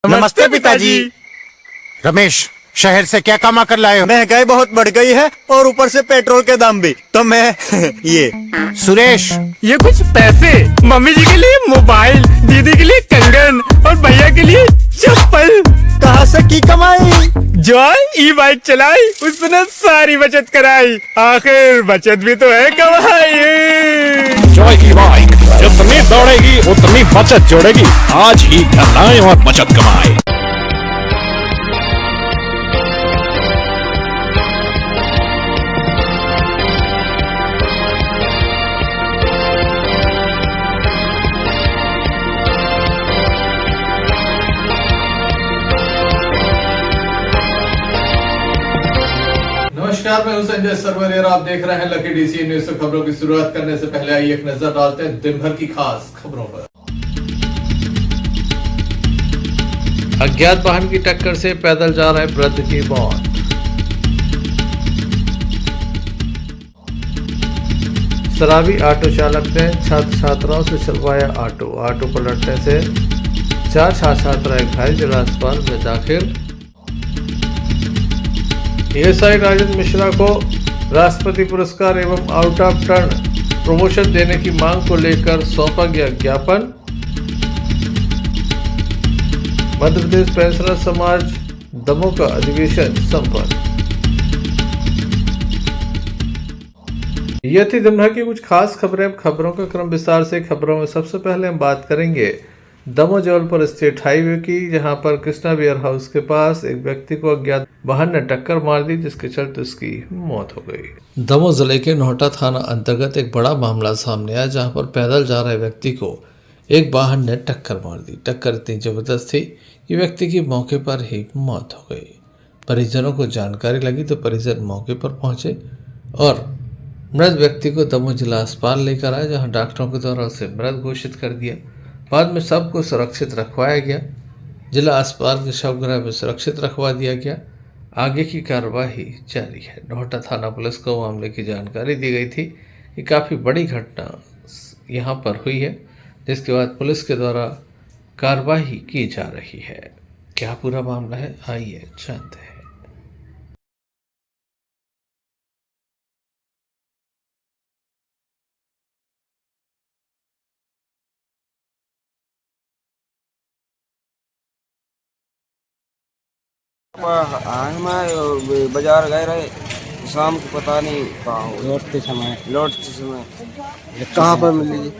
नमस्ते पिताजी। रमेश, शहर से क्या कमा कर लाए हो? महंगाई बहुत बढ़ गई है और ऊपर से पेट्रोल के दाम भी, तो मैं ये। सुरेश, ये कुछ पैसे मम्मी जी के लिए मोबाइल, दीदी के लिए कंगन और भैया के लिए चप्पल। कहाँ से की कमाई? जो ई बाइक चलाई उसने सारी बचत कराई, आखिर बचत भी तो है कमाई। जॉय की बाइक जितनी दौड़ेगी उतनी बचत जोड़ेगी। आज ही घर लाएं और बचत कमाएं। नमस्कार, मैं हूं संजय सरवरिया। आप देख रहे हैं लकी डीसी न्यूज। खबरों की शुरुआत करने से पहले आइए एक नजर डालते हैं दिन भर की खास खबरों पर। अज्ञात वाहन की टक्कर से पैदल जा रहे वृद्ध की मौत। शराबी ऑटो चालक ने छात्र छात्राओं से चलवाया ऑटो पलटने से 4 छात्र छात्राएं घायल, जिला अस्पताल में दाखिल। एएसआई राजेंद्र मिश्रा को राष्ट्रपति पुरस्कार एवं आउट ऑफ टर्न प्रमोशन देने की मांग को लेकर सौंपा गया ज्ञापन। मध्य प्रदेश पेंशनर समाज दमोह का अधिवेशन संपन्न। ये थी दिन भर की कुछ खास खबरें। खबरों का क्रम विस्तार से। खबरों में सबसे पहले हम बात करेंगे दमोह जबलपुर स्टेट हाईवे की, जहां पर कृष्णा वेयर हाउस के पास एक व्यक्ति को अज्ञात वाहन ने टक्कर मार दी, जिसके चलते उसकी मौत हो गई। दमोह जिले के नोहटा थाना अंतर्गत एक बड़ा मामला सामने आया, जहां पर पैदल जा रहे व्यक्ति को एक वाहन ने टक्कर मार दी। टक्कर इतनी जबरदस्त थी कि व्यक्ति की मौके पर ही मौत हो गई। परिजनों को जानकारी लगी तो परिजन मौके पर पहुंचे और मृत व्यक्ति को दमोह जिला अस्पताल लेकर आए, जहां डॉक्टरों के द्वारा उसे मृत घोषित कर दिया। बाद में सबको सुरक्षित रखवाया गया। जिला अस्पताल के शवगृह में सुरक्षित रखवा दिया गया। आगे की कार्रवाई जारी है। नोहटा थाना पुलिस को मामले की जानकारी दी गई थी कि काफ़ी बड़ी घटना यहां पर हुई है, जिसके बाद पुलिस के द्वारा कार्रवाई की जा रही है। क्या पूरा मामला है, आइए जानते हैं। हम बाजार गए रहे शाम को, पता नहीं कहाँ हो लौटते समय कहाँ पर मिली जी?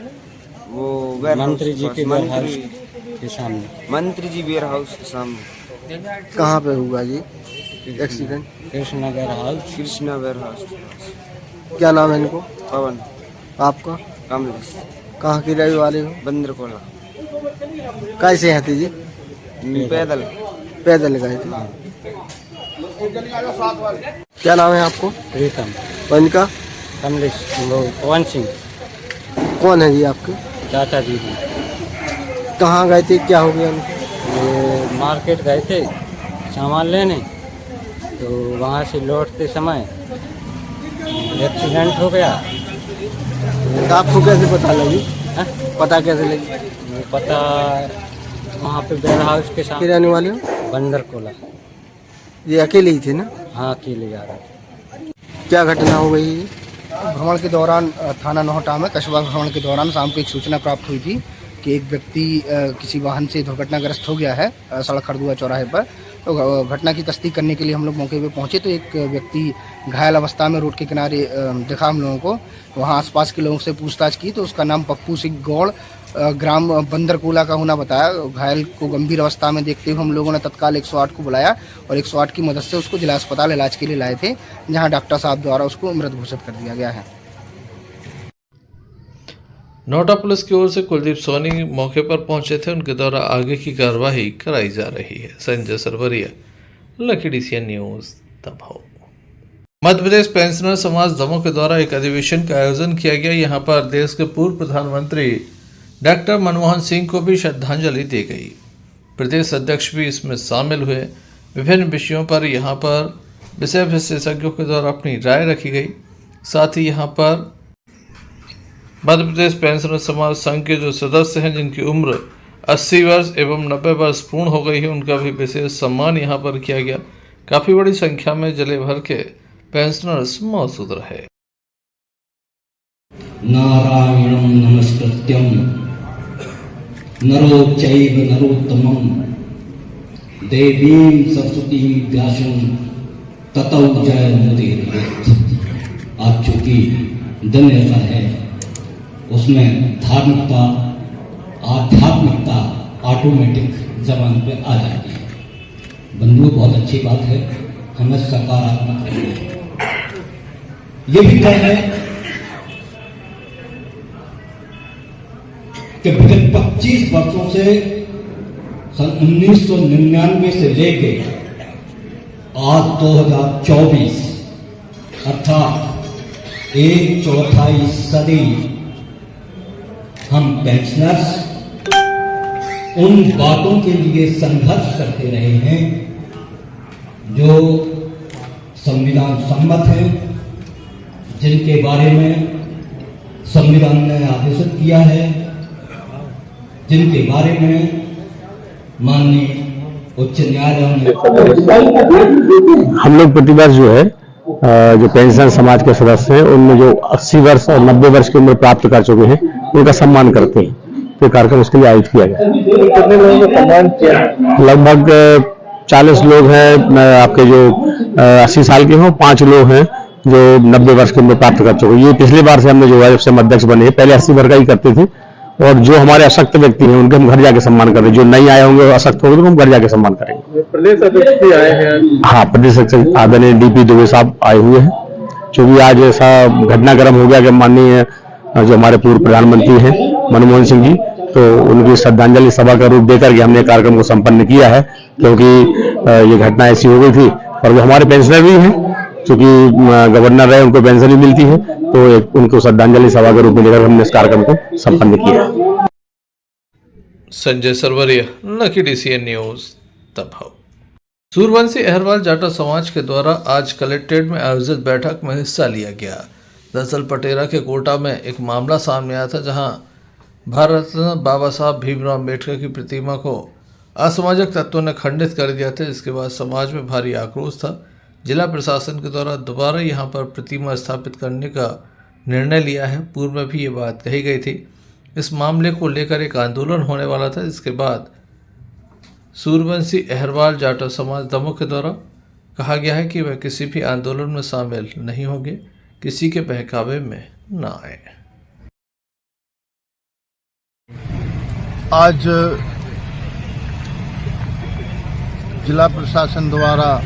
वो मंत्री जी के मंत्री के सामने, मंत्री जी वेयर हाउस के सामने। कहाँ पे हुआ जी accident? Krishna warehouse. Krishna warehouse. क्या नाम है इनको? पवन। आपका? कमलेश। कहाँ की रहने वाले हो? बंदरकोला। कैसे आते जी? पैदल पैदल गए थे। क्या नाम है आपको? प्रीतम। और इनका? कमलेश, वो पवन सिंह कौन है जी आपके? चाचा जी भी। कहाँ गए थे, क्या हो गया उनको? ये मार्केट गए थे सामान लेने, तो वहाँ से लौटते समय एक्सीडेंट हो गया। तो आपको कैसे पता लगी? हाँ? पता कैसे लगी? वो पता वहाँ पे वेयर हाउस के के सामने रहने वाले हो? बंदरकोला। ये अकेले ही थे ना? हाँ, अकेले जा रहा था। क्या घटना हो गई ये? भ्रमण के दौरान थाना नोहटा में कस्बा भ्रमण के दौरान शाम को एक सूचना प्राप्त हुई थी कि एक व्यक्ति किसी वाहन से दुर्घटनाग्रस्त हो गया है सड़क खरदुआ चौराहे पर। तो घटना की तस्दीक करने के लिए हम लोग मौके पे पहुंचे, तो एक व्यक्ति घायल अवस्था में रोड के किनारे दिखा हम लोगों को। वहां आसपास के लोगों से पूछताछ की तो उसका नाम पप्पू सिंह गौड़, ग्राम बंदरकोला का होना बताया। घायल को गंभीर अवस्था में देखते हुए हम लोगों ने तत्काल 108 को बुलाया और 108 की मदद से उसको जिला अस्पताल इलाज के लिए लाए थे, जहां डॉक्टर साहब द्वारा उसको मृत घोषित कर दिया गया है। नोएडा पुलिस की ओर से कुलदीप सोनी मौके पर पहुंचे थे। उनके द्वारा आगे की कार्रवाई कराई जा रही है। Sanjay Sarwariya, Lucky DC News, Damoh. Madhya Pradesh pensioner समाज दमोह के द्वारा एक अधिवेशन का आयोजन किया गया। यहां पर देश के पूर्व प्रधानमंत्री डॉक्टर मनमोहन सिंह को भी श्रद्धांजलि दी गई। प्रदेश अध्यक्ष भी इसमें शामिल हुए। विभिन्न विषयों पर यहां पर विषय विशेषज्ञों के द्वारा अपनी राय रखी गई। साथ ही यहां पर मध्य प्रदेश पेंशनर समाज संघ के जो सदस्य हैं, जिनकी उम्र 80 वर्ष एवं 90 वर्ष पूर्ण हो गई है उनका भी विशेष सम्मान यहाँ पर किया गया। काफी बड़ी संख्या में जिले भर के पेंशनर्स मौजूद रहे। नारायणं नमस्कृत्यं नरो चैव नरोत्तमं देवीं सरस्वतीं व्यासं ततो जयमुदीरयेत्। आज चूंकि दिन ऐसा है उसमें धार्मिकता आध्यात्मिकता ऑटोमेटिक जबान पे आ जाती है। बंधुओं बहुत अच्छी बात है, हमें सकारात्मक रहना है। ये भी तय है कि पिछले 25 वर्षों से सन 1999 से लेके आज 2024 अर्थात 1/4 सदी हम पेंशनर्स उन बातों के लिए संघर्ष करते रहे हैं जो संविधान सम्मत हैं, जिनके बारे में संविधान ने आदेशित किया है, जिनके बारे में माननीय उच्च न्यायालय ने। हम लोग प्रतिवर्ष जो है जो पेंशन समाज के सदस्य हैं उनमें जो 80 वर्ष और 90 वर्ष की उम्र प्राप्त कर चुके हैं उनका सम्मान करते हैं। तो कार्यक्रम उसके लिए आयोजित किया गया। कितने लोगों को सम्मान किया? लगभग 40 लोग हैं आपके जो 80 साल के हों, 5 लोग हैं जो 90 वर्ष की उम्र प्राप्त कर चुके। ये पिछली बार से हमने जो है जब से हम अध्यक्ष बने, पहले 80 वर्ष का ही करते थे। और जो हमारे अशक्त व्यक्ति हैं उनके हम घर जाके सम्मान करते हैं। जो नहीं आए होंगे अशक्त होंगे तो हम घर जाके सम्मान करेंगे। प्रदेश अध्यक्ष भी आए हैं? हाँ, प्रदेश अध्यक्ष आदरणीय DP दुबे साहब आए हुए हैं। क्योंकि आज ऐसा घटनाक्रम हो गया कि माननीय जो हमारे पूर्व प्रधानमंत्री हैं मनमोहन सिंह जी, तो उनकी श्रद्धांजलि सभा का रूप देकर के हमने कार्यक्रम को संपन्न किया है। क्योंकि ये घटना ऐसी हो गई थी और वो हमारे पेंशनर भी हैं, क्योंकि गवर्नर रहे उनको पेंशन भी मिलती है, तो उनको श्रद्धांजलि सभा के रूप में लेकर हमने इस कार्यक्रम को संपन्न किया। Sanjay Sarwariya, Lucky DCN news, Damoh. Suryavanshi Ahirwal Jatav समाज के द्वारा आज कलेक्ट्रेट में आयोजित बैठक में हिस्सा लिया गया। दरअसल पटेरा के कोटा में एक मामला सामने आया था, जहां भारत रत्न बाबा साहब भीमराव अम्बेडकर की प्रतिमा को असामाजिक तत्वों ने खंडित कर दिया था, जिसके बाद समाज में भारी आक्रोश था। जिला प्रशासन के द्वारा दोबारा यहां पर प्रतिमा स्थापित करने का निर्णय लिया है। पूर्व में भी ये बात कही गई थी। इस मामले को लेकर एक आंदोलन होने वाला था, जिसके बाद सूर्यवंशी अहिरवाल जाटव समाज दमोह के द्वारा कहा गया है कि वह किसी भी आंदोलन में शामिल नहीं होंगे, किसी के बहकावे में न आए। आज जिला प्रशासन द्वारा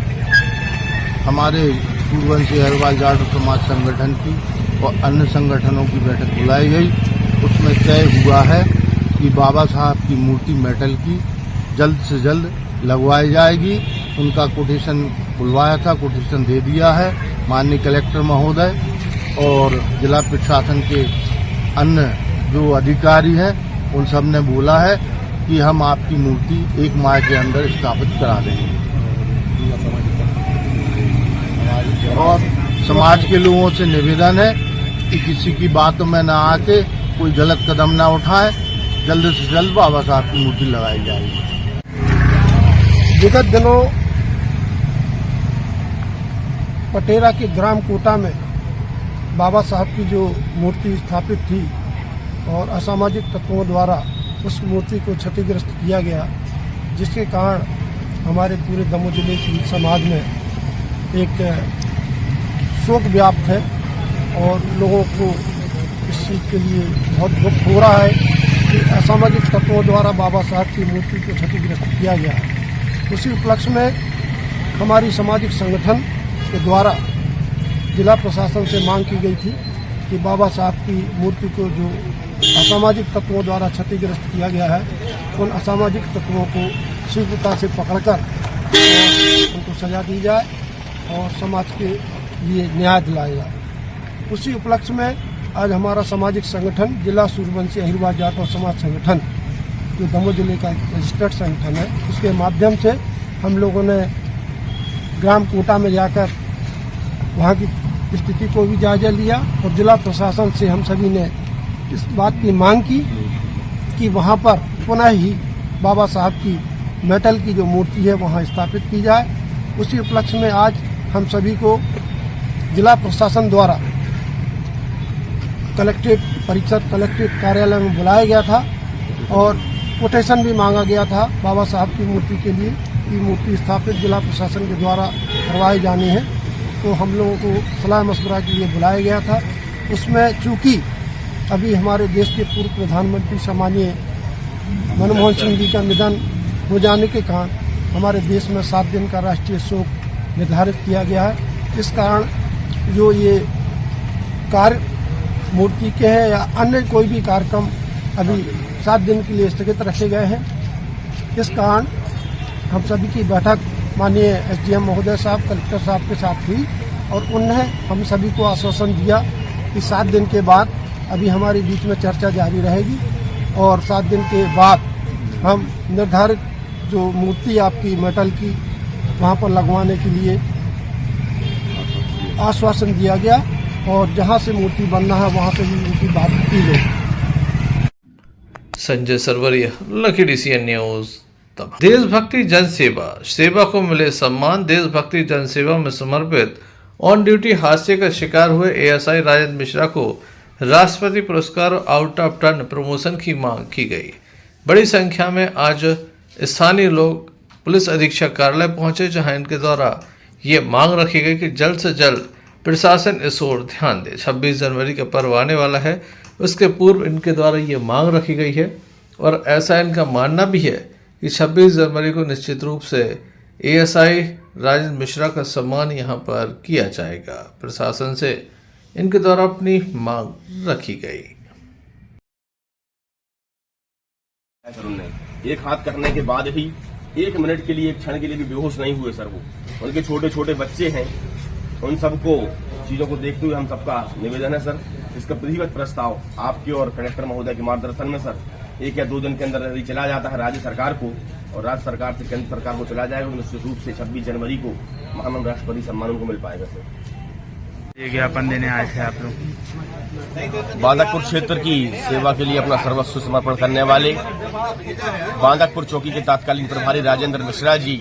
हमारे सूर्यवंशी अहिरवाल जाटव समाज संगठन की और अन्य संगठनों की बैठक बुलाई गई। उसमें तय हुआ है कि बाबा साहब की मूर्ति मेटल की जल्द से जल्द लगवाई जाएगी। उनका कोटेशन बुलवाया था, कोटेशन दे दिया है माननीय कलेक्टर महोदय और जिला प्रशासन के अन्य जो अधिकारी हैं उन सब ने बोला है कि हम आपकी मूर्ति 1 माह के अंदर स्थापित करा देंगे। और समाज के लोगों से निवेदन है कि किसी की बातों में न आके कोई गलत कदम न उठाए, जल्द से जल्द बाबा साहब की मूर्ति लगाई जाएगी। विगत दिनों पटेरा के ग्राम कोटा में बाबा साहब की जो मूर्ति स्थापित थी और असामाजिक तत्वों द्वारा उस मूर्ति को क्षतिग्रस्त किया गया, जिसके कारण हमारे पूरे दमोह जिले की समाज में एक शोक व्याप्त है और लोगों को इस चीज़ के लिए बहुत दुख हो रहा है कि असामाजिक तत्वों द्वारा बाबा साहब की मूर्ति को क्षतिग्रस्त किया गया है। उसी उपलक्ष्य में हमारी सामाजिक संगठन के द्वारा जिला प्रशासन से मांग की गई थी कि बाबा साहब की मूर्ति को जो असामाजिक तत्वों द्वारा क्षतिग्रस्त किया गया है, उन असामाजिक तत्वों को शीघ्रता से पकड़कर उनको सजा दी जाए और समाज के लिए न्याय दिलाया जाए। उसी उपलक्ष्य में आज हमारा सामाजिक संगठन जिला सूर्यवंशी अहिरवाल जाटव समाज संगठन, जो दमोह जिले का एक रजिस्टर्ड संगठन है, उसके माध्यम से हम लोगों ने ग्राम कोटा में जाकर वहाँ की स्थिति को भी जायजा लिया और जिला प्रशासन से हम सभी ने इस बात की मांग की कि वहाँ पर पुनः ही बाबा साहब की मेटल की जो मूर्ति है वहाँ स्थापित की जाए। उसी उपलक्ष्य में आज हम सभी को जिला प्रशासन द्वारा कलेक्ट्रेट परिषद कलेक्ट्रेट कार्यालय में बुलाया गया था और कोटेशन भी मांगा गया था बाबा साहब की मूर्ति के लिए। ये मूर्ति स्थापित जिला प्रशासन के द्वारा करवाई जानी है, तो हम लोगों को सलाह मशवरा के लिए बुलाया गया था। उसमें चूँकि अभी हमारे देश के पूर्व प्रधानमंत्री सम्मानीय मनमोहन सिंह जी का निधन हो जाने के कारण हमारे देश में 7 दिन का राष्ट्रीय शोक निर्धारित किया गया है। इस कारण जो ये कार्य मूर्ति के हैं या अन्य कोई भी कार्यक्रम अभी 7 दिन के लिए स्थगित रखे गए हैं। इस कारण हम सभी की बैठक माननीय एसडीएम महोदय साहब कलेक्टर साहब के साथ हुई और उन्हें हम सभी को आश्वासन दिया कि 7 दिन के बाद अभी हमारे बीच में चर्चा जारी रहेगी और 7 दिन के बाद हम निर्धारित जो मूर्ति आपकी मेटल की वहाँ पर लगवाने के लिए आश्वासन दिया गया और जहाँ से मूर्ति बनना है वहाँ से भी उनकी बात की गई। Sanjay Sarwariya, Lucky DCN news. देशभक्ति जन सेवा, सेवा को मिले सम्मान। देशभक्ति जन सेवा में समर्पित ऑन ड्यूटी हादसे का शिकार हुए ASI राजेंद्र मिश्रा को राष्ट्रपति पुरस्कार और आउट ऑफ टर्न प्रमोशन की मांग की गई। बड़ी संख्या में आज स्थानीय लोग पुलिस अधीक्षक कार्यालय पहुंचे, जहां इनके द्वारा ये मांग रखी गई कि जल्द से जल्द प्रशासन इस ओर ध्यान दे। 26 जनवरी का पर्व आने वाला है, उसके पूर्व इनके द्वारा ये मांग रखी गई है और ऐसा इनका मानना भी है कि 26 जनवरी को निश्चित रूप से ASI राजेंद्र मिश्रा का सम्मान यहाँ पर किया जाएगा। प्रशासन से इनके द्वारा अपनी मांग रखी गई। एक हाथ करने के बाद ही 1 मिनट के लिए, 1 क्षण के लिए भी बेहोश नहीं हुए सर। वो उनके छोटे छोटे बच्चे हैं, उन सबको चीजों को देखते हुए हम सबका निवेदन है सर, इसका विधिवत प्रस्ताव आपके और कलेक्टर महोदय के मार्गदर्शन में सर 1 या 2 दिन के अंदर यदि चला जाता है राज्य सरकार को और राज्य सरकार से केंद्र सरकार को चला जाएगा, निश्चित रूप से 26 जनवरी को महामहिम राष्ट्रपति सम्मान उनको मिल पाएगा सर। ये ज्ञापन देने आए थे आप लोग? बांदकपुर क्षेत्र की सेवा के लिए अपना सर्वस्व समर्पण करने वाले बांदकपुर चौकी के तत्कालीन प्रभारी राजेंद्र मिश्रा जी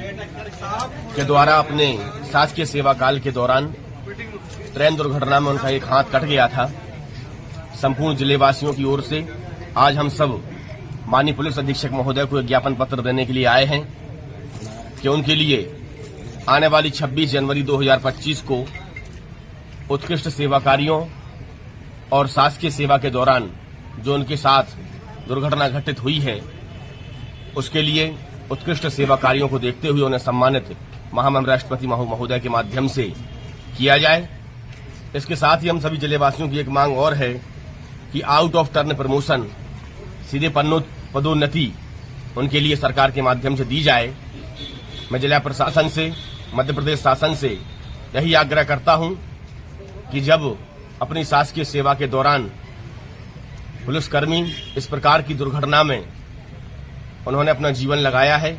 के द्वारा अपने शासकीय सेवा काल के दौरान ट्रेन दुर्घटना में उनका एक हाथ कट गया था। संपूर्ण जिलेवासियों की ओर से आज हम सब माननीय पुलिस अधीक्षक महोदय को एक ज्ञापन पत्र देने के लिए आए हैं कि उनके लिए आने वाली 26 जनवरी 2025 को उत्कृष्ट सेवा कार्यों और शासकीय सेवा के दौरान जो उनके साथ दुर्घटना घटित हुई है, उसके लिए उत्कृष्ट सेवा कार्यों को देखते हुए उन्हें सम्मानित महामहिम राष्ट्रपति महोदय के माध्यम से किया जाए। इसके साथ ही हम सभी जिलेवासियों की एक मांग और है कि आउट ऑफ टर्न प्रमोशन, सीधे पदोन्नति उनके लिए सरकार के माध्यम से दी जाए। मैं जिला प्रशासन से, मध्य प्रदेश शासन से यही आग्रह करता हूं कि जब अपनी शासकीय सेवा के दौरान पुलिसकर्मी इस प्रकार की दुर्घटना में उन्होंने अपना जीवन लगाया है,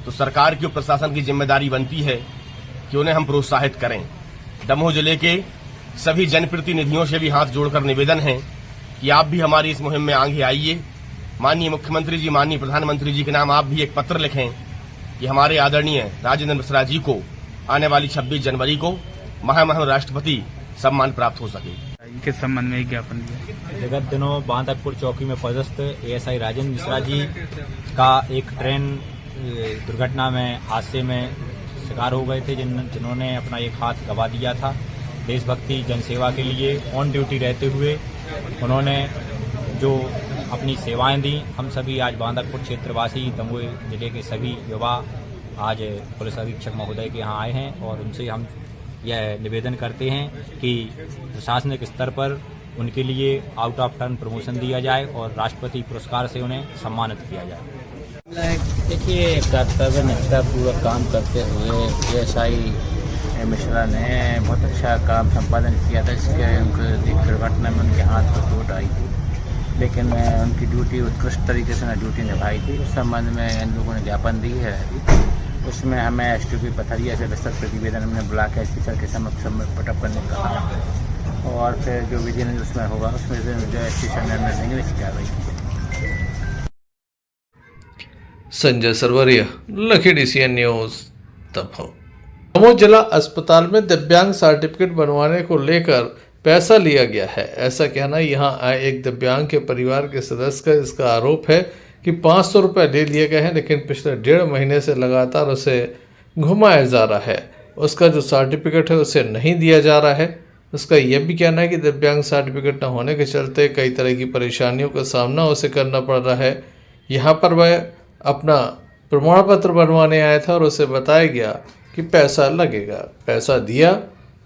तो सरकार की और प्रशासन की जिम्मेदारी बनती है कि उन्हें हम प्रोत्साहित करें। दमोह जिले के सभी जनप्रतिनिधियों से भी हाथ जोड़कर निवेदन है कि आप भी हमारी इस मुहिम में आगे आइए। माननीय मुख्यमंत्री जी, माननीय प्रधानमंत्री जी के नाम आप भी एक पत्र लिखें कि हमारे आदरणीय राजेंद्र मिश्रा जी को आने वाली 26 जनवरी को महामहिम राष्ट्रपति सम्मान प्राप्त हो सके। किस संबंध में ज्ञापन दिया? विगत दिनों बांदकपुर चौकी में पदस्थ ASI राजेंद्र मिश्रा जी का एक ट्रेन दुर्घटना में हादसे में शिकार हो गए थे, जिन्होंने अपना एक हाथ गंवा दिया था। देशभक्ति जनसेवा के लिए ऑन ड्यूटी रहते हुए उन्होंने जो अपनी सेवाएं दी। हम सभी आज बांदकपुर क्षेत्रवासी, दमोह जिले के सभी युवा आज पुलिस अधीक्षक महोदय के यहाँ आए हैं और उनसे हम यह निवेदन करते हैं कि प्रशासनिक स्तर पर उनके लिए आउट ऑफ टर्न प्रमोशन दिया जाए और राष्ट्रपति पुरस्कार से उन्हें सम्मानित किया जाए। देखिए, कर्तव्य निष्ठापूर्वक काम करते हुए ASI मिश्रा ने बहुत अच्छा काम संपादन किया था। इसके उनके दुर्घटना में उनके हाथ पर चोट आई थी, लेकिन उनकी ड्यूटी उत्कृष्ट तरीके से ड्यूटी निभाई थी। उस संबंध में इन लोगों ने ज्ञापन दी है। उसमें हमें STP पथरिया से विस्तृत प्रतिवेदन हमने बुला के SP सर के समक्ष पटअप करने का कहा और फिर जो विजन उसमें होगा उसमें जो SP सर निर्णय लेंगे इसकी कार्रवाई की। संजय सरवरिया, लखी DCN न्यूज दमोह। दमोह जिला अस्पताल में दिव्यांग सर्टिफिकेट बनवाने को लेकर पैसा लिया गया है, ऐसा कहना यहां आए एक दिव्यांग के परिवार के सदस्य का। इसका आरोप है कि 500 रुपये ले लिए गए हैं, लेकिन पिछले 1.5 महीने से लगातार उसे घुमाया जा रहा है। उसका जो सर्टिफिकेट है उसे नहीं दिया जा रहा है। उसका यह भी कहना है कि दिव्यांग सर्टिफिकेट न होने के चलते कई तरह की परेशानियों का सामना उसे करना पड़ रहा है। यहाँ पर वह अपना प्रमाण पत्र बनवाने आया था और उसे बताया गया कि पैसा लगेगा। पैसा दिया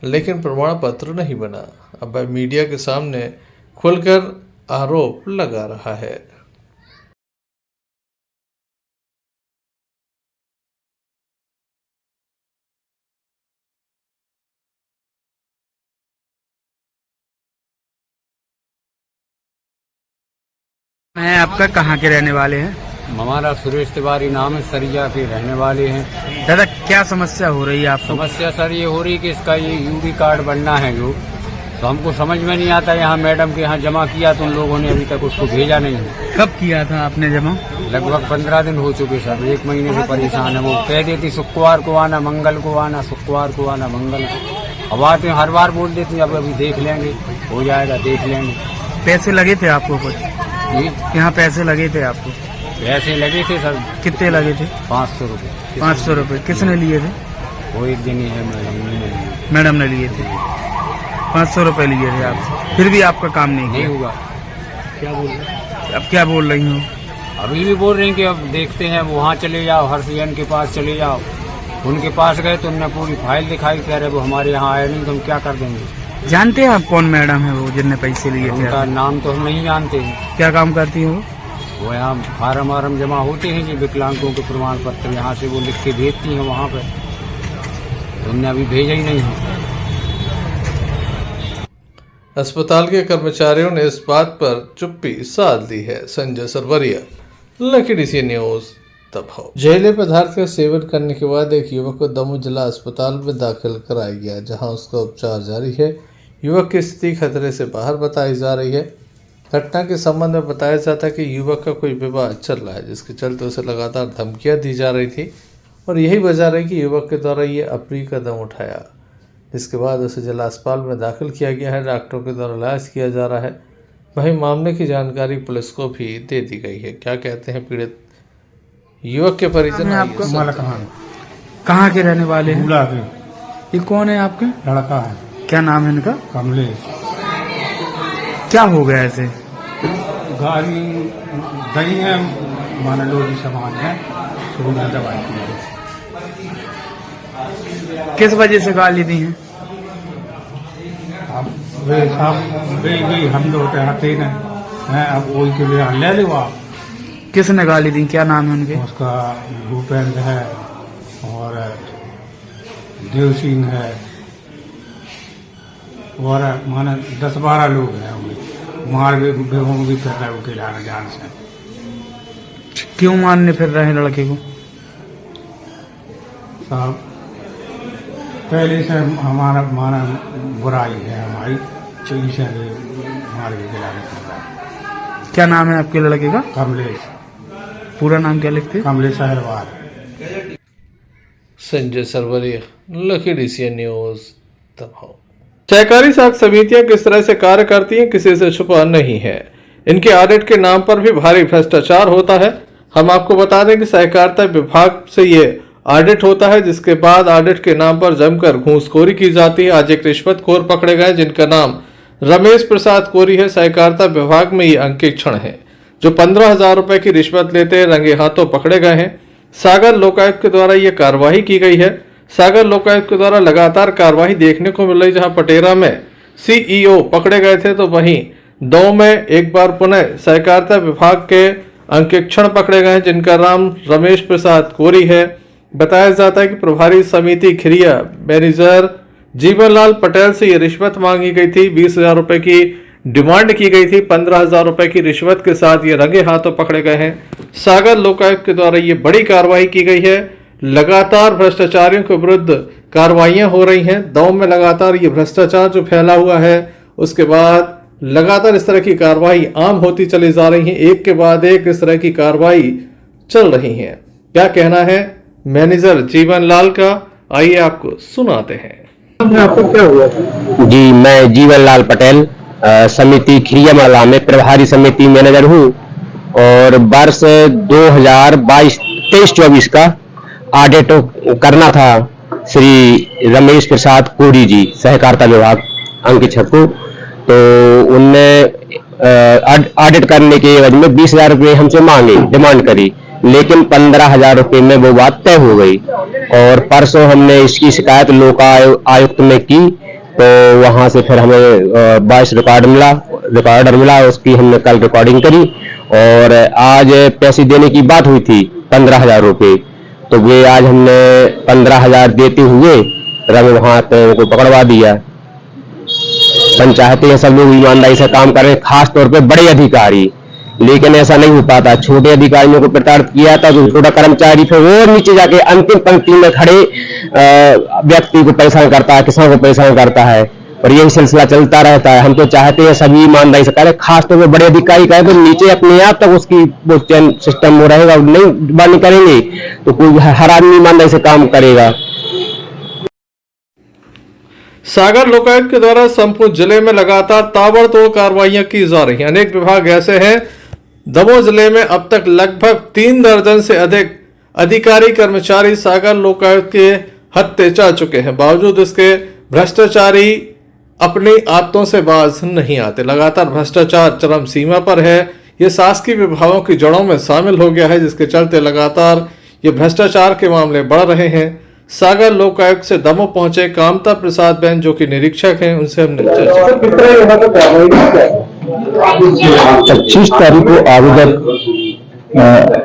लेकिन प्रमाण पत्र नहीं बना। अब वह मीडिया के सामने खुलकर आरोप लगा रहा है। मैं आपका कहाँ के रहने वाले हैं? हमारा सुरेश तिवारी नाम है, सरिया के रहने वाले हैं। दादा क्या समस्या हो रही है आपको? समस्या सर ये हो रही कि इसका ये यूबी कार्ड बनना है जो, तो हमको समझ में नहीं आता। यहाँ मैडम के यहाँ जमा किया तो उन लोगों ने अभी तक उसको भेजा नहीं है। कब किया था आपने जमा? लगभग 15 दिन हो चुके सर, 1 महीने से परेशान है। वो कह देती शुक्रवार को आना, मंगल को आना, शुक्रवार को आना, मंगल को। अब आते हर बार बोल देती हैं अब अभी देख लेंगे, हो जाएगा, देख लेंगे। पैसे लगे थे आपको कुछ? यहाँ पैसे लगे थे आपको? पैसे लगे थे सर। कितने लगे थे? 500 रुपये। 500 रुपये किसने लिए थे? वो एक दिन ही है, मैडम ने लिए थे। 500 रुपये लिए थे आपसे, फिर भी आपका काम नहीं हुआ। क्या बोल रहे? अब क्या बोल रही हूँ? अभी भी बोल रहे हैं कि अब देखते हैं, वहाँ चले जाओ, हर्षियन के पास चले जाओ। उनके पास गए तो उन्होंने पूरी फाइल दिखाई, कह रहे वो हमारे यहाँ आए नहीं तो हम क्या कर देंगे। जानते हैं आप कौन मैडम है वो जिनने पैसे लिए थे? उनका नाम तो हम नहीं जानते हैं। क्या काम करती है वो यहाँ फार्म वार्म जमा होते हैं जी, विकलांगों के प्रमाण पत्र यहाँ से वो लिख के भेजती हैं वहाँ पर, तो उनने अभी भेजा ही नहीं है। अस्पताल के कर्मचारियों ने इस बात पर चुप्पी साध ली है। Sanjay Sarwariya, Lucky DCN news Damoh. जहरीले पदार्थ का सेवन करने के बाद एक युवक को दमोह जिला अस्पताल में दाखिल कराया गया, जहां उसका उपचार जारी है। युवक की स्थिति खतरे से बाहर बताई जा रही है। घटना के संबंध में बताया जाता है कि युवक का कोई विवाद चल रहा है, जिसके चलते उसे लगातार धमकियां दी जा रही थी और यही वजह रही कि युवक के द्वारा ये अप्रिय कदम उठाया, जिसके बाद उसे जिला अस्पताल में दाखिल किया गया है। डॉक्टरों के द्वारा इलाज किया जा रहा है। वहीं मामले की जानकारी पुलिस को भी दे दी गई है। क्या कहते हैं पीड़ित युवक के परिजन? कहाँ के रहने वाले हैं? के। ये कौन है आपके? लड़का है। क्या नाम है इनका? कमलेश। क्या हो गया ऐसे? गाड़ी दही है, माना लोरी सामान है, शुरू में दवाई की। किस वजह से गाली दी है? अब वे सब वे हम लोग आते हैं, अब वही के लिए ले लो आप। किसने गाली दी? क्या नाम है उनके? उसका भूपेंद्र है और देव सिंह है और माना 10-12 लोग हैं। मार भी कर रहा है उनके जान से। क्यों मारने फिर रहे लड़के को? साहब पहले से हमारा माना बुराई है हमारी, चोरी से मार भी गिराने कर रहा है। क्या नाम है आपके लड़के का? कमलेश। पूरा नाम क्या लिखते? Kamlesh Agrawal. Sanjay Sarwariya, Lucky DCN news Damoh. सहकारी साख समितियां किस तरह से कार्य करती हैं, किसी से छुपा नहीं है। इनके ऑडिट के नाम पर भी भारी भ्रष्टाचार होता है। हम आपको बता दें कि सहकारिता विभाग से ये ऑडिट होता है, जिसके बाद ऑडिट के नाम पर जमकर घूसखोरी की जाती है। आज एक रिश्वतखोर पकड़े गए जिनका नाम रमेश प्रसाद कोरी है। सहकारिता विभाग में ये अंकित क्षण है जो 15,000 रुपए की रिश्वत लेते रंगे हाथों पकड़े गए हैं। सागर लोकायुक्त के द्वारा यह कार्यवाही की गई है। सागर लोकायुक्त के द्वारा लगातार कार्यवाही देखने को मिल रही, जहां पटेरा में CEO पकड़े गए थे तो वहीं दो में एक बार पुनः सहकारिता विभाग के अंकेक्षण पकड़े गए हैं जिनका नाम रमेश प्रसाद कोरी है। बताया जाता है कि प्रभारी समिति खिरिया मैनेजर जीवनलाल पटेल से यह रिश्वत मांगी गई थी। 20,000 रुपए की डिमांड की गई थी। 15,000 रुपए की रिश्वत के साथ ये रंगे हाथों पकड़े गए हैं। सागर लोकायुक्त के द्वारा ये बड़ी कार्रवाई की गई है। लगातार भ्रष्टाचारियों के विरुद्ध कार्रवाइयां हो रही हैं। दौर में लगातार ये भ्रष्टाचार जो फैला हुआ है, उसके बाद लगातार इस तरह की कार्रवाई आम होती चली जा रही है। एक के बाद एक इस तरह की कार्रवाई चल रही है। क्या कहना है मैनेजर जीवन लाल का, आइए आपको सुनाते हैं। आपको क्या हुआ? जी, मैं जीवन लाल पटेल समिति खिरियामाला में प्रभारी समिति मैनेजर हूँ और वर्ष 2022-23-24 का ऑडिट करना था श्री रमेश प्रसाद कोरी जी, सहकारिता विभाग अंकित छक्कू। तो उनने ऑडिट करने के एवज में 20,000 रुपये हमसे मांगे, डिमांड करी, लेकिन 15,000 रुपये में वो बात तय हो गई। और परसों हमने इसकी शिकायत लोक आयुक्त में की, तो वहां से फिर हमें 22 रिकॉर्डर मिला, उसकी हमने कल रिकॉर्डिंग करी और आज पैसे देने की बात हुई थी 15,000 रुपये। तो वे आज हमने 15,000 देते हुए रंग वहां को पकड़वा दिया। पंचायतें सब लोग ईमानदारी से काम कर रहे हैं, खास तौर पे बड़े अधिकारी, लेकिन ऐसा नहीं हो पाता। छोटे अधिकारियों को प्रताड़ित किया था, जो छोटा कर्मचारी फिर वो नीचे जाके अंतिम पंक्ति में खड़े व्यक्ति को परेशान करता है, किसान को परेशान करता है, और यही सिलसिला चलता रहता है। हम तो चाहते हैं सभी ईमानदारी से करें, खासतौर पर बड़े अधिकारी करें तो नीचे अपने आप तक उसकी वो चैन सिस्टम हो रहेगा, नहीं बानी करेंगे तो कोई हर आदमी ईमानदारी से काम करेगा। सागर लोकायुक्त के द्वारा संपूर्ण जिले में लगातार ताबड़तोड़ कार्रवाइयां की जा रही हैं। अनेक विभाग ऐसे हैं, दमोह जिले में अब तक लगभग 3 दर्जन से अधिक अधिकारी कर्मचारी सागर लोकायुक्त के हत्थे जा चुके हैं। बावजूद इसके भ्रष्टाचारी अपनी आदतों से बाज नहीं आते। लगातार भ्रष्टाचार चरम सीमा पर है। ये शासकीय विभागों की जड़ों में शामिल हो गया है, जिसके चलते लगातार ये भ्रष्टाचार के मामले बढ़ रहे हैं। सागर लोकायुक्त से दमोह पहुंचे कामता प्रसाद बहन, जो कि निरीक्षक हैं, उनसे हमने चर्चा। 25 तारीख को आवेदक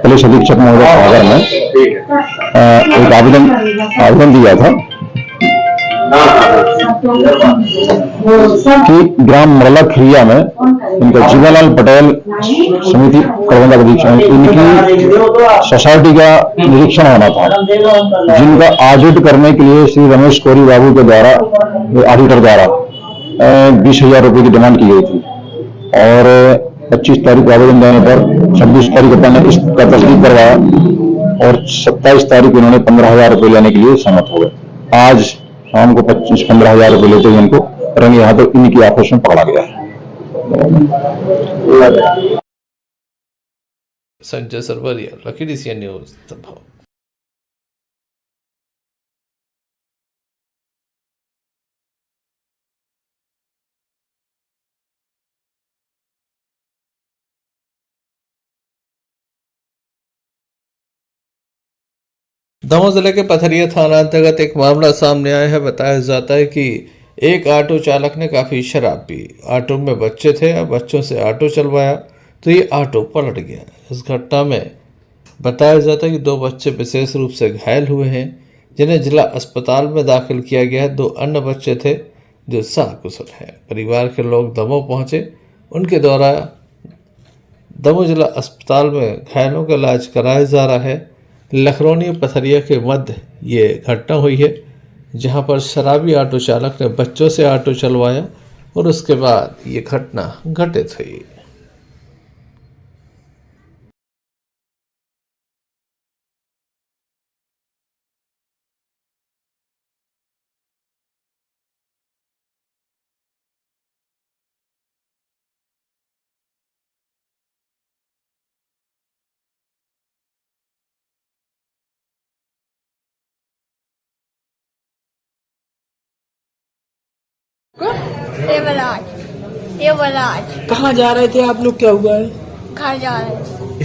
पुलिस अधीक्षक महोदय सागर में एक आवेदन दिया था कि ग्राम मरला खिरिया में इनका जीवनलाल पटेल समिति प्रबंधक अधीक्षक, इनकी सोसाइटी का निरीक्षण होना था, जिनका ऑडिट करने के लिए श्री रमेश कोरी बाबू के द्वारा, ऑडिटर द्वारा 20,000 रुपये की डिमांड की गई थी। और 25 तारीख को आवेदन देने पर 26 तारीख को मैंने इसका तस्दीक करवाया और 27 तारीख को इन्होंने 15,000 रुपये लेने के लिए सहमत हो गए। आज शाम को 15,000 रुपये लेते हुए इनको रंगे हाथों इन्हीं की ऑफिस में पकड़ा गया है। Sanjay Sarwariya, Lucky DCN news, Damoh. Damoh जिले के पथरिया थाना अंतर्गत एक मामला सामने आया है। बताया जाता है कि एक ऑटो चालक ने काफ़ी शराब पी, ऑटो में बच्चे थे और बच्चों से ऑटो चलवाया तो ये ऑटो पलट गया। इस घटना में बताया जाता है कि 2 बच्चे विशेष रूप से घायल हुए हैं, जिन्हें जिला अस्पताल में दाखिल किया गया है। 2 अन्य बच्चे थे जो सकुशल हैं। परिवार के लोग दमोह पहुँचे, उनके द्वारा दमोह जिला अस्पताल में घायलों का इलाज कराया जा रहा है। लखरौनी पथरिया के मध्य ये घटना हुई है, जहां पर शराबी ऑटो चालक ने बच्चों से ऑटो चलवाया और उसके बाद ये घटना घटित हुई। युवराज कहाँ जा रहे थे आप लोग? क्या हुआ है? घर जा रहे थे।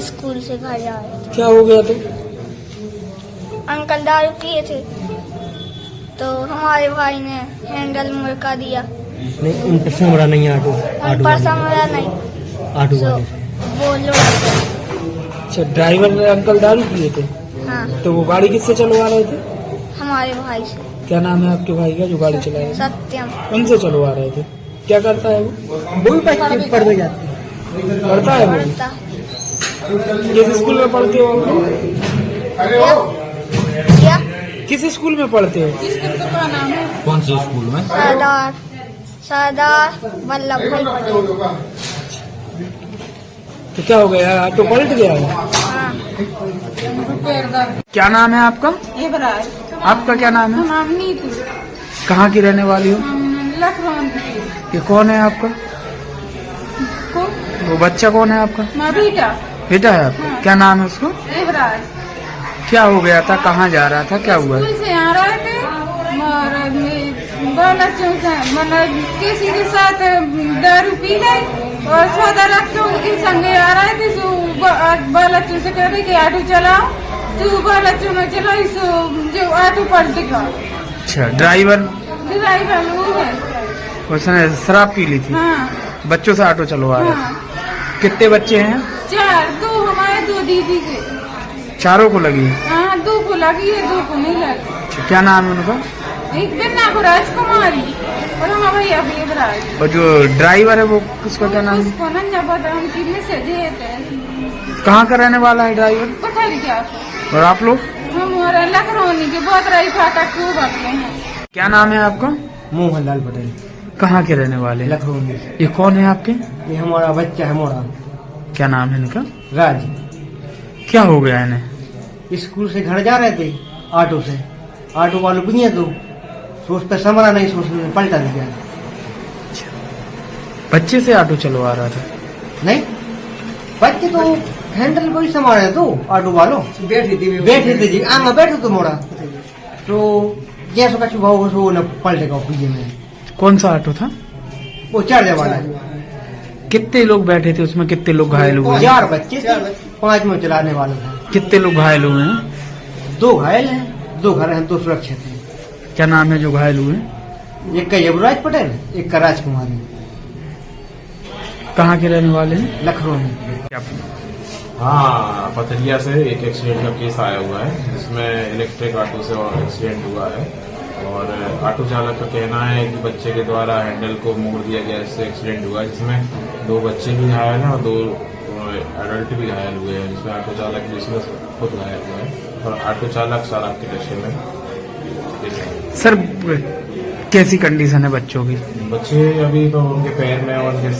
स्कूल से घर जा रहे थे। क्या हो गया? तो अंकल दारू पिए थे तो हमारे भाई ने हैंडल मुड़का दिया। नहीं, उन पर समरा नहीं, ऑटो समरा नहीं, ऑटो बोलो। अच्छा, ड्राइवर अंकल दारू पिए थे? हाँ। तो वो गाड़ी किससे चलवा रहे थे? हमारे भाई से। क्या नाम है आपके भाई का जो गाड़ी चला रहे थे? सत्यम। उनसे चलवा रहे थे। क्या करता है वो भी पढ़ जाती है? पढ़ता है वो? किस स्कूल में पढ़ते हो? क्या? किस स्कूल में पढ़ते हो? कौन सी स्कूल में? सरदार वल्लभ भाई पटेल। तो क्या हो गया? ऑटो पलट गया है? हाँ। क्या नाम है आपका? युवराज। आपका क्या नाम है? नाम नीतू। कहाँ की रहने वाली हो? लखनऊ। ये कौन है आपका? वो बच्चा कौन है आपका? बेटा। बेटा है आपका? हाँ। क्या नाम है उसको? युवराज। क्या हो गया था? कहाँ जा रहा था? क्या हुआ? स्कूल से आ रहे थे और बच्चों से मतलब किसी के साथ दारू पी गई और सौदा रख के उनके संगे आ रहे थे। सो बच्चों से कह रहे कि ऑटो चलाओ, तो बच्चों ने चलाई, सो जो ऑटो पलट गया। अच्छा, ड्राइवर वो है, उसने शराब पी ली थी? हाँ। बच्चों से ऑटो चलवा रहा हाँ। था। कितने बच्चे हैं? 4, 2 हमारे 2 दीदी के। चारों को लगी है? हाँ, 2 को लगी है, 2 को नहीं लगी। अच्छा, क्या नाम है उनका? एक बिन्ना को राजकुमारी और हमारा भैया युवराज। और जो ड्राइवर है वो किसका क्या नाम है? उसको ना पता, उनकी मैसेज है। कहाँ का रहने वाला है ड्राइवर? पता नहीं क्या। और आप लोग? हमारे लखनऊ के बहुत रही फाटक को भगते हैं। क्या नाम है आपका? मोहनलाल पटेल। कहाँ के रहने वाले? लखनऊ में। ये कौन है आपके? ये हमारा बच्चा है मोरा। क्या नाम है इनका? राज। क्या हो गया इन्हें? स्कूल से घर जा रहे थे ऑटो से, ऑटो वाले पिए तो सोचते समरा नहीं, सोचने पलटा दिया। बच्चे से ऑटो चलवा रहा था? नहीं, बच्चे तो हैंडल को ही संभाले तो ऑटो वालों बैठे थे जी, आंगा बैठे तो मोड़ा तो जैसा कछु भाव वो न पलटेगा पीछे में। कौन सा ऑटो था? वो 4 वाला। कितने लोग बैठे थे उसमें? कितने लोग घायल हुए? 4 बच्चे थे, 5 में चलाने वाला था। कितने लोग घायल हुए हैं? 2 घायल हैं, 2 घर हैं, 2 सुरक्षित हैं। क्या नाम है जो घायल हुए? एक का युवराज पटेल, एक का राजकुमारी। कहाँ के रहने वाले हैं? लखनऊ में। हाँ, पथरिया से एक एक्सीडेंट का केस आया हुआ है जिसमें इलेक्ट्रिक ऑटो से एक्सीडेंट हुआ है और ऑटो चालक का कहना है कि बच्चे के द्वारा हैंडल को मोड़ दिया गया, इससे एक्सीडेंट हुआ है जिसमें 2 बच्चे भी घायल हैं और 2 एडल्ट भी घायल हुए हैं, जिसमें ऑटो चालक भी इसमें खुद घायल हुआ है और ऑटो चालक शराब के नशे में। सर कैसी कंडीशन है बच्चों की? बच्चे अभी तो उनके पैर में और उनके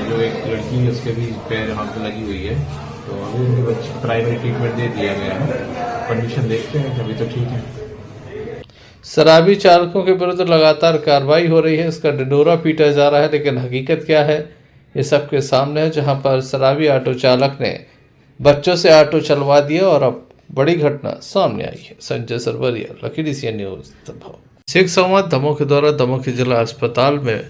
जो एक लड़की है उसके भी पैर हाथ में लगी हुई है, तो अभी उनके बच्चे प्राइमरी ट्रीटमेंट दे दिया गया है, कंडीशन देखते हैं, अभी तो ठीक है। शराबी चालकों के विरुद्ध लगातार कार्रवाई हो रही है, इसका ढिंढोरा पीटा जा रहा है, लेकिन हकीकत क्या है ये सबके सामने है, जहां पर शराबी ऑटो चालक ने बच्चों से ऑटो चलवा दिया और अब बड़ी घटना सामने आई है। Sanjay Sarwariya, Lucky DCN news Damoh. Sikh संवाद दमोह के द्वारा दमोह के जिला अस्पताल में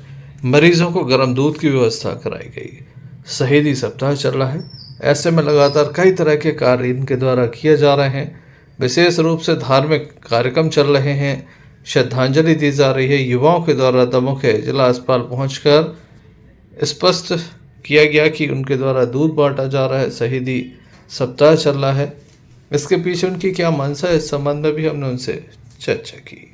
मरीजों को गर्म दूध की व्यवस्था कराई गई। शहीदी सप्ताह चल रहा है, ऐसे में लगातार कई तरह के कार्य इनके द्वारा किए जा रहे हैं। विशेष रूप से धार्मिक कार्यक्रम चल रहे हैं, श्रद्धांजलि दी जा रही है। युवाओं के द्वारा दमोह के जिला अस्पताल पहुंचकर स्पष्ट किया गया कि उनके द्वारा दूध बांटा जा रहा है, शहीदी सप्ताह चल रहा है। इसके पीछे उनकी क्या मंशा है, इस संबंध में भी हमने उनसे चर्चा की।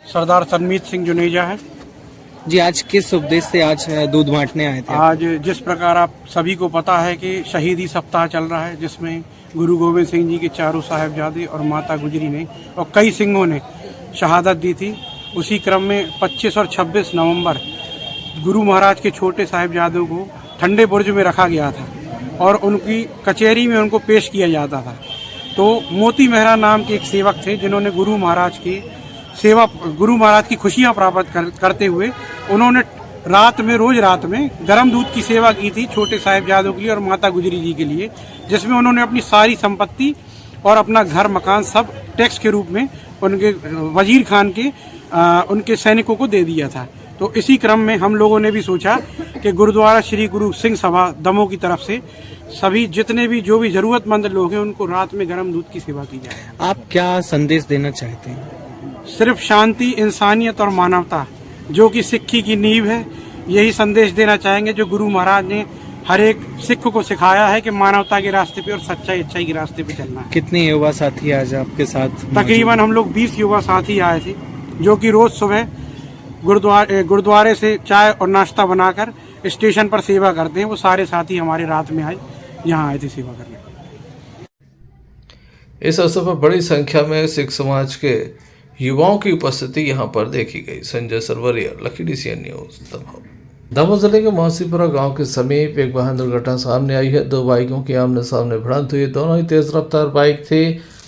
सरदार सनमीत सिंह जुनेजा है जी। आज किस उद्देश्य से आज दूध बांटने आए थे? आज जिस प्रकार आप सभी को पता है कि शहीदी सप्ताह चल रहा है, जिसमें गुरु गोविंद सिंह जी के चारों साहिबजादे और माता गुजरी ने और कई सिंहों ने शहादत दी थी। उसी क्रम में 25 और 26 नवंबर गुरु महाराज के छोटे साहिबजादों को ठंडे बुर्ज में रखा गया था और उनकी कचहरी में उनको पेश किया जाता था। तो मोती मेहरा नाम के एक सेवक थे जिन्होंने गुरु महाराज की खुशियां प्राप्त करते हुए उन्होंने रोज रात में गर्म दूध की सेवा की थी छोटे साहिबजादों के लिए और माता गुजरी जी के लिए, जिसमें उन्होंने अपनी सारी संपत्ति और अपना घर मकान सब टैक्स के रूप में उनके वजीर खान के उनके सैनिकों को दे दिया था। तो इसी क्रम में हम लोगों ने भी सोचा कि गुरुद्वारा श्री गुरु सिंह सभा दमोह की तरफ से सभी जितने भी जो भी जरूरतमंद लोग हैं उनको रात में गर्म दूध की सेवा की जाए। आप क्या संदेश देना चाहते हैं? सिर्फ शांति, इंसानियत और मानवता जो कि सिक्खी की नींव है, यही संदेश देना चाहेंगे जो गुरु महाराज ने हर एक सिख को सिखाया है कि मानवता के रास्ते पे और सच्चाई अच्छाई के रास्ते पे चलना है। कितने युवा साथी आज आपके साथ? तकरीबन हम लोग 20 युवा साथी आए थे, जो कि रोज सुबह गुरुद्वारे से चाय और नाश्ता बनाकर स्टेशन पर सेवा करते हैं, वो सारे साथी हमारे रात में आए, यहाँ आए थे सेवा करने। इस अवसर पर बड़ी संख्या में सिख समाज के युवाओं की उपस्थिति यहाँ पर देखी गई। Sanjay Sarwariya, Lucky DCN news, Damoh. Damoh जिले के मौसीपुरा गांव के समीप एक वाहन दुर्घटना सामने आई है। दो बाइकों की आमने सामने भिड़ंत हुई। दोनों ही तेज रफ्तार बाइक थे।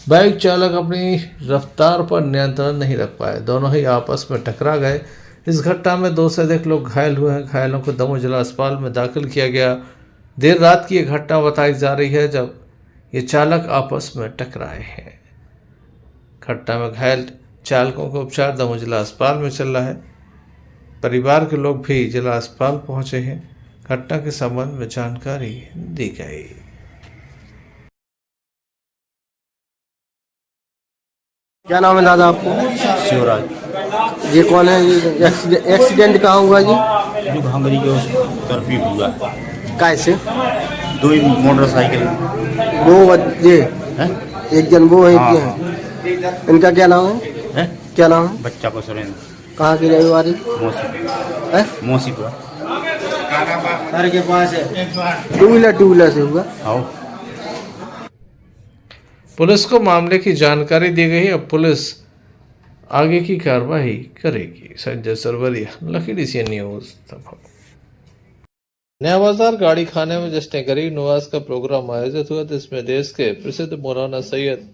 बाइक चालक अपनी रफ्तार पर नियंत्रण नहीं रख पाए, दोनों ही आपस में टकरा गए। इस घटना में 2 से अधिक लोग घायल हुए हैं। घायलों को दमोह जिला अस्पताल में दाखिल किया गया। देर रात की यह घटना बताई जा रही है जब ये चालक आपस में टकराए हैं। घटना में घायल चालकों का उपचार दमोह जिला अस्पताल में चल रहा है। परिवार के लोग भी जिला अस्पताल पहुंचे हैं। घटना के संबंध में जानकारी दी गई। क्या नाम है दादा आपको? शिवराज। ये कौन है? ये एक्सीडेंट कहाँ हुआ जी? जो भांगरी के उस तरफ ही हुआ। कैसे? 2 मोटरसाइकिल। 2 बच्चे, एक जन वो है, एक ये है। इनका क्या नाम है? क्या नाम है? बच्चा को सुरेंद्र। कहाँ की रहने वाली? मौसीपुरा घर के पास है। टू व्हीलर से हुआ। पुलिस को मामले की जानकारी दी गई। अब पुलिस आगे की कार्रवाई करेगी। Sanjay Sarwariya, Lucky DCN news, Damoh. नया बाजार गाड़ी खाने में जश्न गरीब नवाज का प्रोग्राम आयोजित हुआ, जिसमें देश के प्रसिद्ध मौलाना सैयद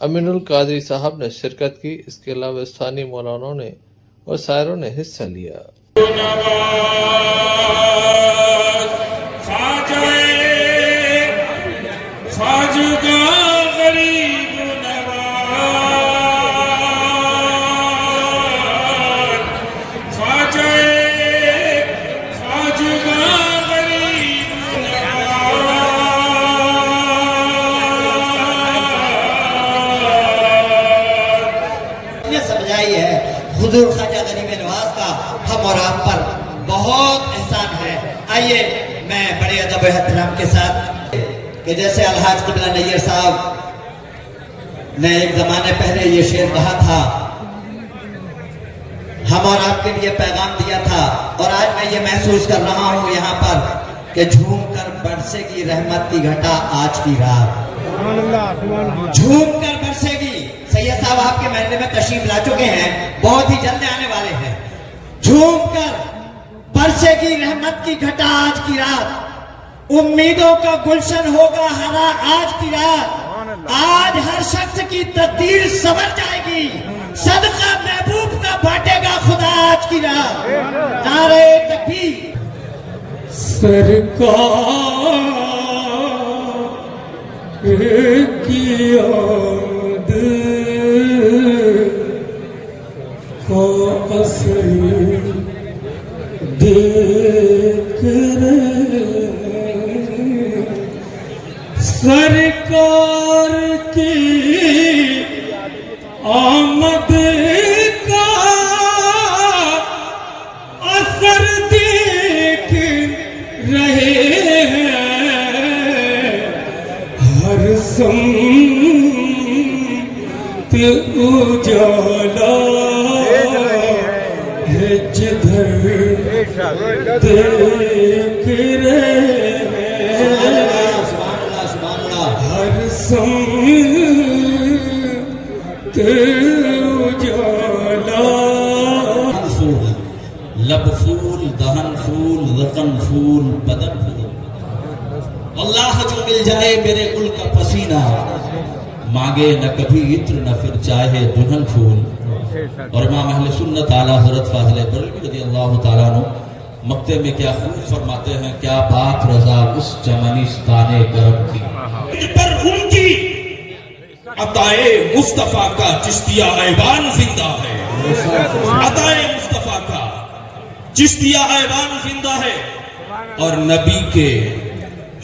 अमीनुल कादरी साहब ने शिरकत की। इसके अलावा स्थानीय मौलानों ने और शायरों ने हिस्सा लिया। समझाई है हुजूर ख्वाजा गरीब नवाज का हम और आप पर बहुत एहसान है। आइए मैं बड़े अदब और एहतराम के साथ कि जैसे अलहाज क़िबला नैयर साहब ने एक जमाने पहले ये शेर कहा था, हम और आपके लिए पैगाम दिया था, और आज मैं ये महसूस कर रहा हूँ यहाँ पर कि झूम कर बरसेगी रहमत की घटा आज की रात, झूम कर बरसेगी। सैयद साहब आपके महल्ले में तशरीफ ला चुके हैं, बहुत ही जल्द आने वाले हैं। झूम कर बरसेगी रहमत की घटा आज की रात, उम्मीदों का गुलशन होगा हरा आज की रात। आज हर शख्स की तकदीर संवर जाएगी, सदका महबूब का बांटेगा खुदा आज की रात। नारे तकबीर। सरकार की आमद को असर देख सरकार की आमद का असर देख रहे हैं, हर संत उजाला है जिधर देख रहे हैं, हर संत उजाला। लब फूल, दहन फूल, रतन फूल, बदन फूल, अल्लाह जो मिल जाए मेरे गुल का पसीना, मांगे न कभी इत्र न फिर चाहे दुल्हन फूल। और इमाम अहले सुन्नत आला हज़रत फाज़िल बरेलवी रज़ियल्लाहु ताला अन्हु मक्ते में क्या खूब फरमाते हैं, क्या बात रज़ा उस चमनिस्ताने गरम की, पर उनकी अताए मुस्तफा का चिश्तिया ऐवान जिंदा है, अताए मुस्तफा का चिश्तिया ऐवान जिंदा है, और नबी के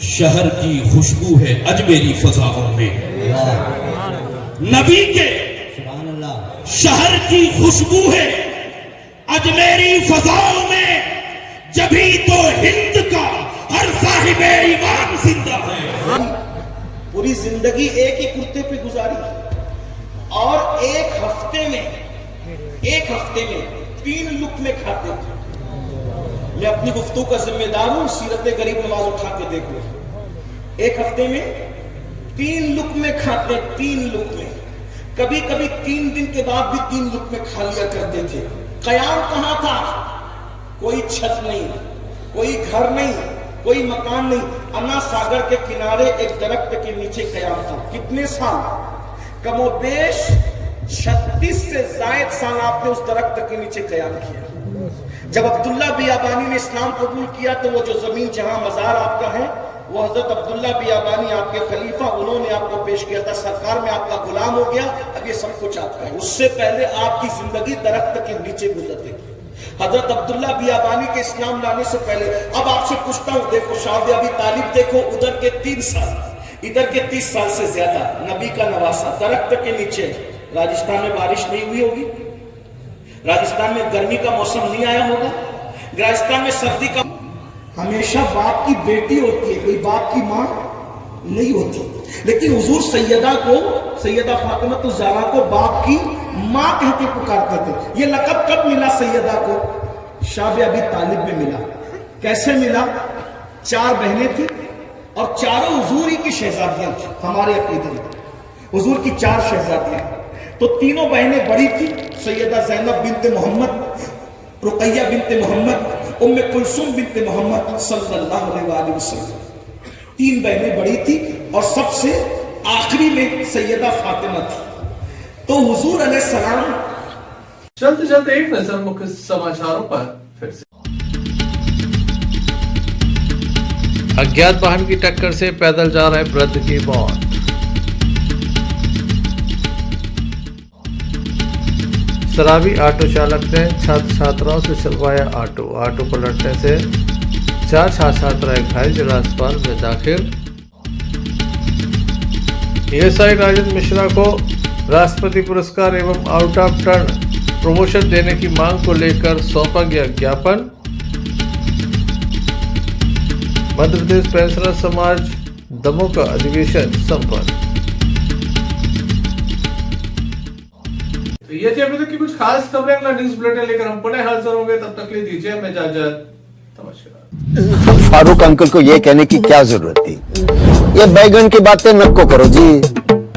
शहर की खुशबू है अजमेरी फजाओं में, नबी के शहर की खुशबू है अजमेरी फजाओं में, जभी तो हिंद का हर साहिबे ईमान जिंदा है। पूरी जिंदगी एक ही कुर्ते पे गुजारी और एक हफ्ते में 3 लुक़्मे खाते थे, मैं अपनी गुफ्तगू का जिम्मेदार हूं, सीरत गरीब नवाज उठा के देख लो। एक हफ्ते में 3 लुक़्मे खाते, 3 लुक़्मे, कभी कभी 3 दिन के बाद भी 3 लुक़्मे खा लिया करते थे। कयाम कहां था? कोई छत नहीं, कोई घर नहीं, कोई मकान नहीं। अन्ना सागर के किनारे एक दरख्त के नीचे कयाम था। कितने साल? कमोबेश 36 से ज़ायद साल आपने उस दरख्त के नीचे कयाम किया। जब अब्दुल्ला बियाबानी ने इस्लाम कबूल किया तो वो जो जमीन जहां मजार आपका है, वो हजरत अब्दुल्ला बियाबानी आपके खलीफा, उन्होंने आपको पेश किया था। सरकार में आपका गुलाम हो गया, अब ये सब कुछ आपका है। उससे पहले आपकी जिंदगी दरख्त के नीचे गुजरती। हजरत अब्दुल्ला बियाबानी के इस्लाम लाने से पहले। अब आपसे पूछता हूं, देखो शाह अबी तालिब, देखो उधर के 3 साल, इधर के 30 साल से ज्यादा, नबी का नवासा दरख्त के नीचे। राजस्थान में बारिश नहीं हुई होगी, राजस्थान में गर्मी का मौसम नहीं आया होगा, राजस्थान में सर्दी का। हमेशा बाप की बेटी होती है, कोई बाप की मां नहीं होती। लेकिन हुजूर सैयदा फातिमा तो ज़हरा को बाप की मां कह के पुकारते थे। ये लक़ब कब मिला सैयदा को? शाह अबी तालिब में मिला। कैसे मिला? 4 बहनें थी और चारों हुजूर ही की शहजादियां थी। हमारे अकीदे में हुजूर की 4 शहजादियां, तो तीनों बहनें बड़ी थी, सैयदा ज़ैनब बिनते मोहम्मद, रुक़ैया बिनते मोहम्मद, उम्मे कुलसूम बिनते मोहम्मद सल्लल्लाहु अलैहि वसल्लम। 3 बहनें बड़ी थी और सबसे आखिरी में सैयदा फातिमा थी। तो हुजूर अलैहिस्सलाम। चलते चलते एक नजर मुख्य समाचारों पर फिर से। अज्ञात वाहन की टक्कर से पैदल जा रहे वृद्ध की मौत। शराबी ऑटो चालक ने छात्र छात्राओं से चलवाया ऑटो पलटने से 4 छात्र छात्राएं घायल, जिला अस्पताल में दाखिल। एएसआई राजेंद्र मिश्रा को राष्ट्रपति पुरस्कार एवं आउट ऑफ टर्न प्रमोशन देने की मांग को लेकर सौंपा गया ज्ञापन। मध्य प्रदेश पेंशनर समाज दमोह का अधिवेशन संपन्न। ये थी अभी तक की कुछ खास खबरें। अगला न्यूज बुलेटिन लेकर हम पुनः हाजिर होंगे, तब तक ले दीजिए हमें इजाजत। नमस्कार। फारूक अंकल को ये कहने की क्या जरूरत थी? ये बैगन की बातें नको करो जी।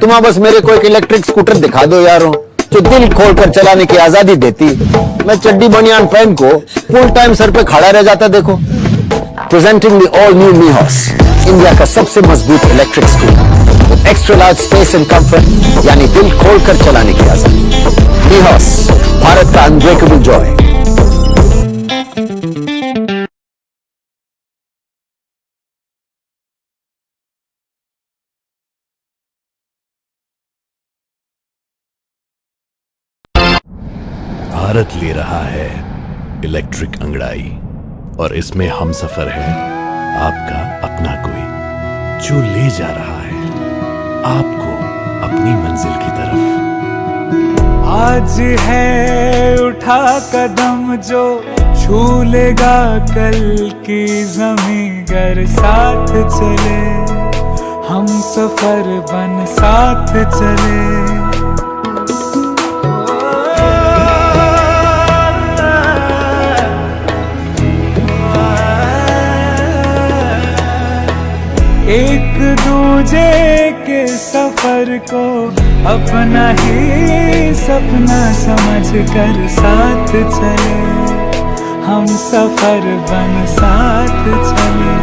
तुम बस मेरे को एक इलेक्ट्रिक स्कूटर दिखा दो यारो, जो दिल खोलकर चलाने की आजादी देती। मैं चड्डी बनियान पहन को फुल टाइम सर पे खड़ा रह जाता। देखो, presenting the all new Mihos, India का सबसे मजबूत electric scooter, extra large space and comfort, यानी दिल खोलकर चलाने की आजादी। मीहॉस, भारत का अनब्रेकेबल जॉय। भारत ले रहा है इलेक्ट्रिक अंगड़ाई, और इसमें हम सफर है आपका अपना कोई, जो ले जा रहा है आपको अपनी मंजिल की तरफ। आज है उठा कदम जो छू लेगा कल की ज़मीं, गर साथ चले हम सफर बन साथ चले। एक दूजे के सफर को अपना ही सपना समझ कर साथ चले, हम सफर बन साथ चले।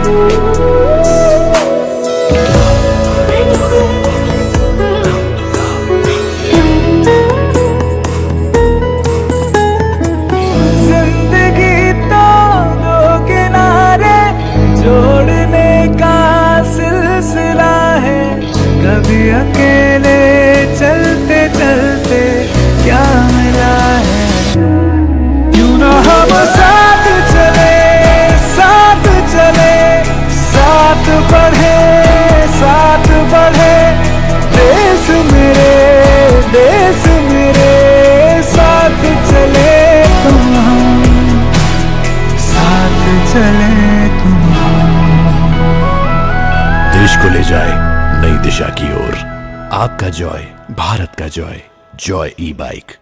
जिंदगी तो 2 किनारे जोड़ने का सिलसिला है, कभी अकेले चलते चलते क्या मिला है। क्यों ना हम साथ चले, साथ चले, साथ बढ़े, साथ बढ़े। देश मेरे साथ चले तुम हम, साथ चले तुम हम। देश को ले जाए नई दिशा की ओर, आपका जॉय, भारत का जॉय, जॉय ई बाइक।